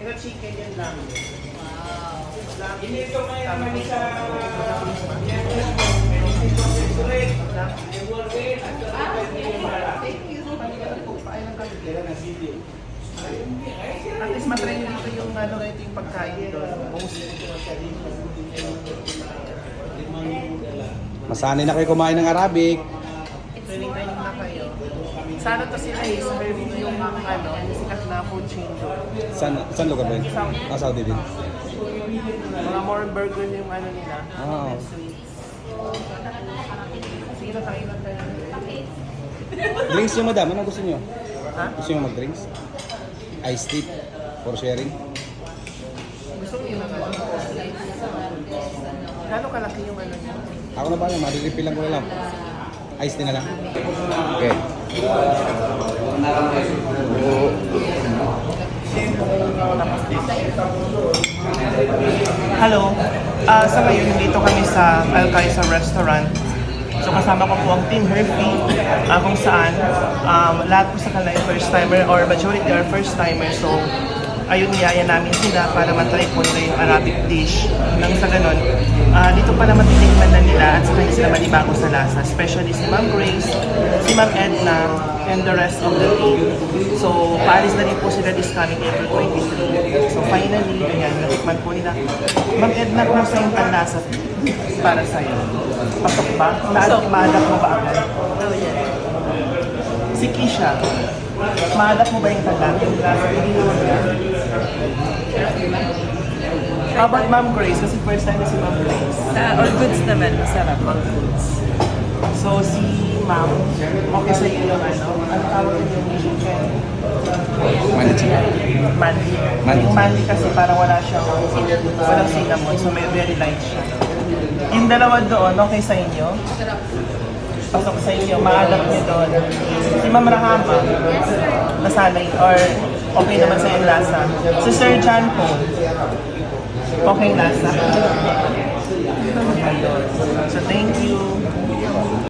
Ito chicken yan lang. Hindi ito kaya naman sa... At least matry dito yung ano ito yung pagkain doon. Masanay na kayo kumain ng Arabic. Training na kayo. Sana to sila is serving yung ano, sikat na food chain doon. Saan lugar ba yun? Saudi din. Mga more burger yung ano nila. Ah. Sweets. Sige na, kain lang tayo. Drinks nyo, madam. Ano gusto nyo? Ha? Gusto nyo mag-drinks? Iced tea for sharing? Gusto mo yung ano? Gano'ng kalaki yung ano niya? Ako na ba? Mariripil lang ko na lang. Iced tea na lang. Okay. Hello. Sa ngayon, dito kami sa Al-Qaisa Restaurant. So kasama ko po ang Team Herfy, kung saan lahat po sa kanila ay first timer or majority are first timer. So ayun, niyaya namin sila para matry po nila yung Arabic dish. Nang sa ganun, dito pala matitikman na nila at saka hindi sila manibago sa lasa. Especially si Ma'am Grace, si Ma'am Edna, and the rest of the team. So paalis na rin po sila this coming April 23. So finally, ayan, natikman po nila. Ma'am Edna, kung saan ang lasa para sa'yo? Pasok ba? Mahanap mo ba ako? Oh, yes. Si Kisha, mahanap mo ba yung talag? Yung lasa, hindi naman yan. How about Ma'am Grace? Kasi first time na si Ma'am Grace. All goods naman, masarap. All goods. So si Ma'am, okay sa iyo yung ano? Ano tawag yung chicken? Mandi chicken. Manly. Manly. Yung manly kasi parang walang cinnamon, so may very light siya. Yung dalawa doon, okay sa inyo? Pasok sa inyo, maalam niyo doon. Si Ma'am Rahama, nasanay or okay naman sa yung lasa. Si Sir John po, okay lasa. Ayun. So thank you.